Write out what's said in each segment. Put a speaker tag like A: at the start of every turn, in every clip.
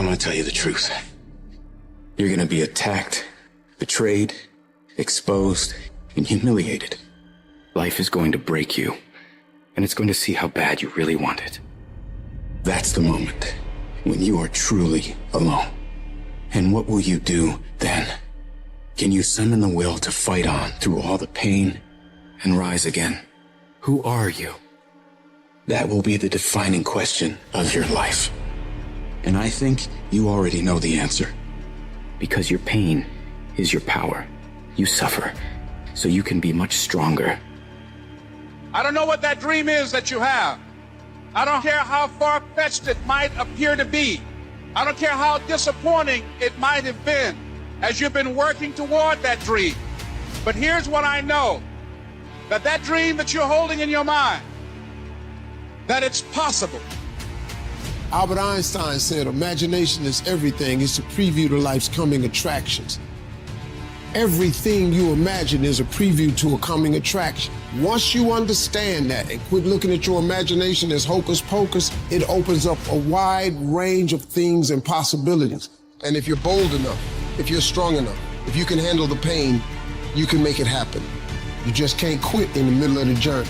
A: I'm gonna tell you the truth. You're gonna be attacked, betrayed, exposed, and humiliated. Life is going to break you, and it's going to see how bad you really want it. That's the moment when you are truly alone. And what will you do then? Can you summon the will to fight on through all the pain and rise again? Who are you? That will be the defining question of your life. And I think you already know the answer. Because your pain is your power. You suffer, so you can be much stronger.
B: I don't know what that dream is that you have. I don't care how far-fetched it might appear to be. I don't care how disappointing it might have been as you've been working toward that dream. But here's what I know, that dream that you're holding in your mind, that it's possible.
C: Albert Einstein said, imagination is everything. It's a preview to life's coming attractions. Everything you imagine is a preview to a coming attraction. Once you understand that and quit looking at your imagination as hocus pocus, it opens up a wide range of things and possibilities. And if you're bold enough, if you're strong enough, if you can handle the pain, you can make it happen. You just can't quit in the middle of the journey.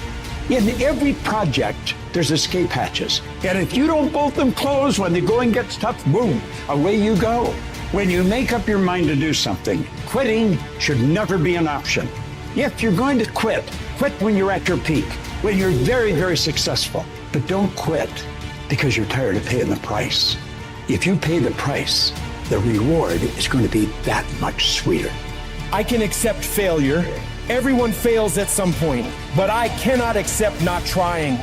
D: In every project, there's escape hatches. And if you don't bolt them closed when the going gets tough, boom, away you go. When you make up your mind to do something, quitting should never be an option. If you're going to quit, quit when you're at your peak, when you're very, very successful. But don't quit because you're tired of paying the price. If you pay the price, the reward is going to be that much sweeter.
E: I can accept failure. Everyone fails at some point, but I cannot accept not trying.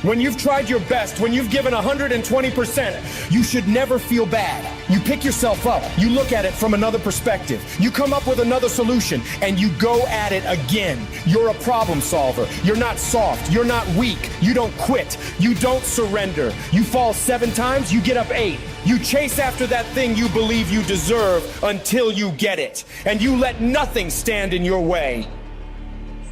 E: When you've tried your best, when you've given 120%, you should never feel bad. You pick yourself up, you look at it from another perspective, you come up with another solution, and you go at it again. You're a problem solver. You're not soft. You're not weak. You don't quit. You don't surrender. You fall 7 times, you get up 8. You chase after that thing you believe you deserve until you get it, and you let nothing stand in your way.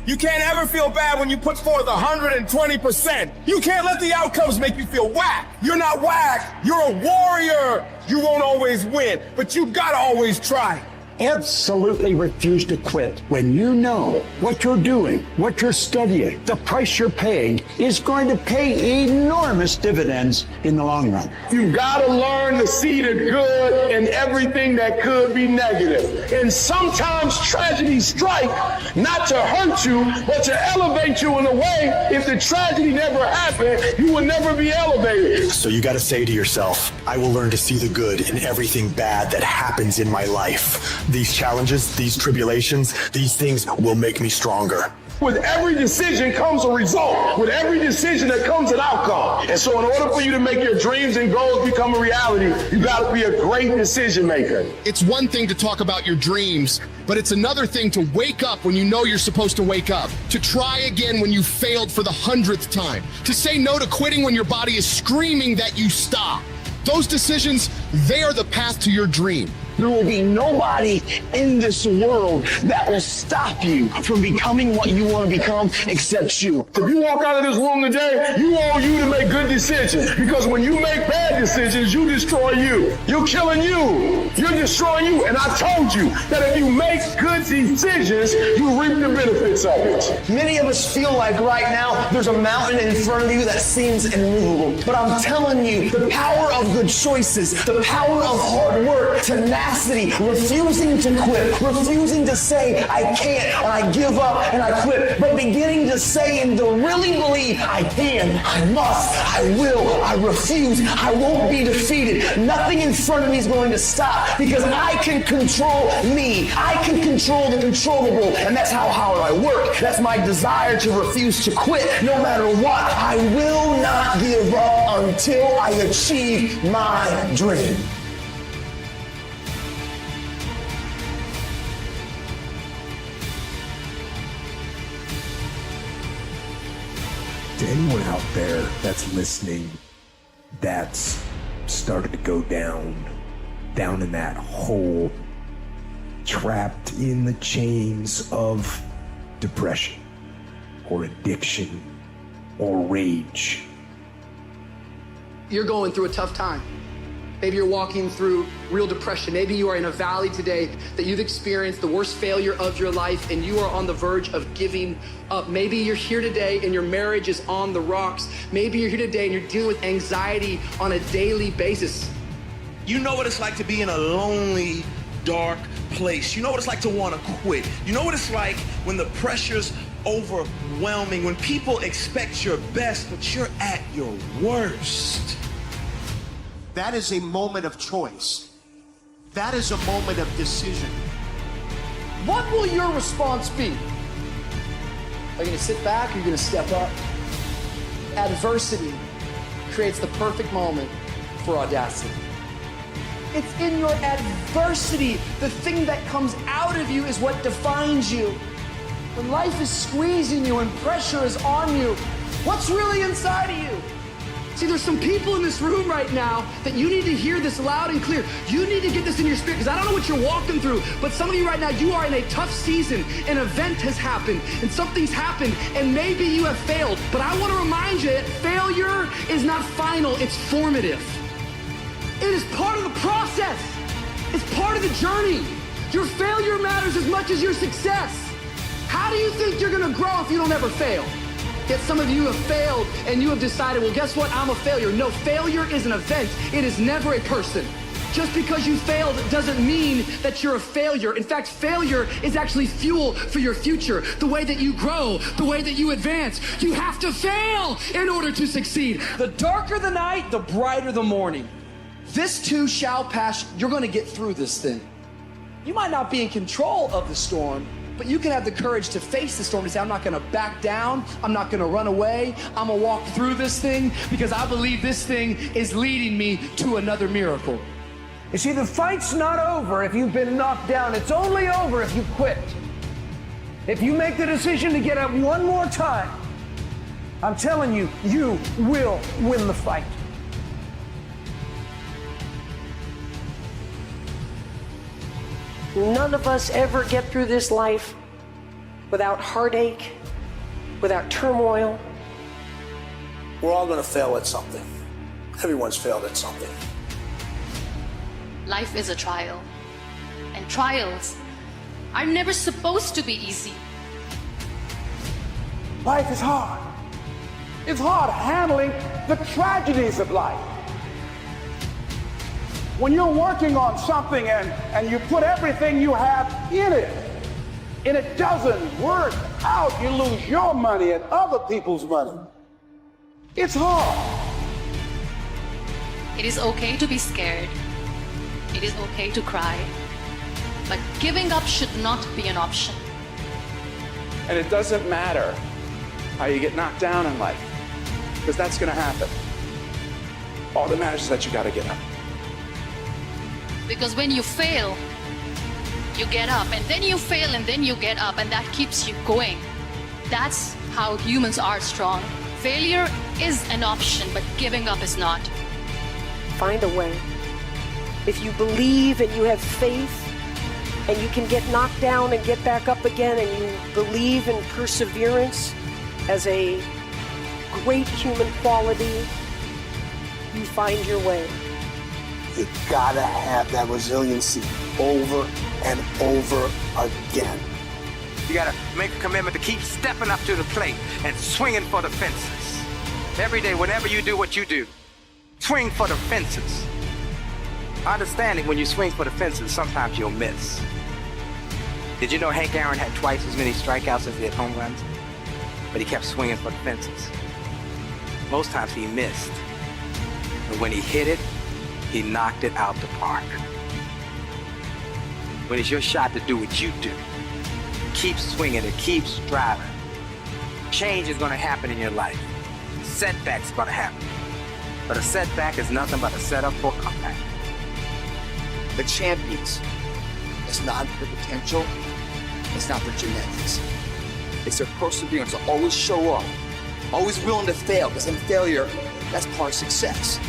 E: You can't ever feel bad when you put forth 120%. You can't let the outcomes make you feel whack. You're not whack. You're a warrior. You won't always win, but you gotta always try.
D: Absolutely refuse to quit when you know what you're doing, what you're studying, the price you're paying is going to pay enormous dividends in the long run.
F: You gotta learn to see the good in everything that could be negative. And sometimes tragedies strike not to hurt you, but to elevate you in a way. If the tragedy never happened, you would never be elevated.
G: So you gotta say to yourself, I will learn to see the good in everything bad that happens in my life. These challenges, these tribulations, these things will make me stronger.
F: With every decision comes a result. With every decision there comes an outcome. And so in order for you to make your dreams and goals become a reality, you gotta be a great decision maker.
H: It's one thing to talk about your dreams, but it's another thing to wake up when you know you're supposed to wake up, to try again when you failed for the 100th time, to say no to quitting when your body is screaming that you stop. Those decisions, they are the path to your dream.
D: There will be nobody in this world that will stop you from becoming what you want to become except you.
F: If you walk out of this room today, you want you to make good decisions. Because when you make bad decisions, you destroy you. You're killing you. You're destroying you. And I told you that if you make good decisions, you reap the benefits of it.
I: Many of us feel like right now there's a mountain in front of you that seems immovable. But I'm telling you, the power of good choices, the power of hard work, tenacity, refusing to quit, refusing to say I can't and I give up and I quit, but beginning to say and to really believe I can, I must, I will, I refuse, I won't be defeated. Nothing in front of me is going to stop because I can control me. I can control the controllable, and that's how hard I work. That's my desire to refuse to quit no matter what. I will not give up until I achieve my dream.
J: To anyone out there that's listening, that's started to go down in that hole, trapped in the chains of depression or addiction or rage.
K: You're going through a tough time. Maybe you're walking through real depression. Maybe you are in a valley today that you've experienced the worst failure of your life and you are on the verge of giving up. Maybe you're here today and your marriage is on the rocks. Maybe you're here today and you're dealing with anxiety on a daily basis.
L: You know what it's like to be in a lonely, dark place. You know what it's like to want to quit. You know what it's like when the pressure's overwhelming, when people expect your best, but you're at your worst.
M: That is a moment of choice. That is a moment of decision.
K: What will your response be? Are you gonna sit back or are you gonna step up? Adversity creates the perfect moment for audacity. It's in your adversity, the thing that comes out of you is what defines you. When life is squeezing you and pressure is on you, what's really inside of you? See, there's some people in this room right now that you need to hear this loud and clear. You need to get this in your spirit, because I don't know what you're walking through, but some of you right now, you are in a tough season. An event has happened, and something's happened, and maybe you have failed. But I want to remind you that failure is not final, it's formative. It is part of the process. It's part of the journey. Your failure matters as much as your success. How do you think you're gonna grow if you don't ever fail? Yet some of you have failed and you have decided, well, guess what? I'm a failure. No, failure is an event. It is never a person. Just because you failed doesn't mean that you're a failure. In fact, failure is actually fuel for your future. The way that you grow, the way that you advance. You have to fail in order to succeed. The darker the night, the brighter the morning. This too shall pass. You're gonna get through this thing. You might not be in control of the storm, but you can have the courage to face the storm and say, I'm not gonna back down, I'm not gonna run away, I'm gonna walk through this thing because I believe this thing is leading me to another miracle.
N: You see, the fight's not over if you've been knocked down. It's only over if you quit. If you make the decision to get up one more time, I'm telling you, you will win the fight.
O: None of us ever get through this life without heartache, without turmoil.
I: We're all gonna fail at something. Everyone's failed at something.
P: Life is a trial, and trials are never supposed to be easy.
N: Life is hard. It's hard handling the tragedies of life. When you're working on something and you put everything you have in it, and it doesn't work out, you lose your money and other people's money. It's hard.
P: It is okay to be scared. It is okay to cry. But giving up should not be an option.
Q: And it doesn't matter how you get knocked down in life, because that's gonna happen. All that matters is that you gotta get up.
P: Because when you fail, you get up, and then you fail, and then you get up, and that keeps you going. That's how humans are strong. Failure is an option, but giving up is not.
O: Find a way. If you believe and you have faith, and you can get knocked down and get back up again, and you believe in perseverance as a great human quality, you find your way.
I: You gotta have that resiliency over and over again.
R: You gotta make a commitment to keep stepping up to the plate and swinging for the fences. Every day, whenever you do what you do, swing for the fences. Understanding when you swing for the fences, sometimes you'll miss. Did you know Hank Aaron had twice as many strikeouts as he had home runs? But he kept swinging for the fences. Most times he missed. But when he hit it, he knocked it out the park. When it's your shot to do what you do, keep swinging and keep striving. Change is gonna happen in your life. Setbacks are gonna happen. But a setback is nothing but a setup for a comeback.
S: The champions, it's not their potential, it's not their genetics. It's their perseverance to always show up, always willing to fail, because in failure, that's part of success.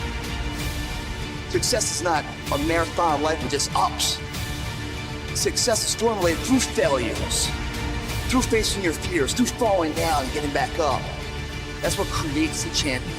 S: Success is not a marathon of life with just ups. Success is formulated through failures, through facing your fears, through falling down and getting back up. That's what creates the champion.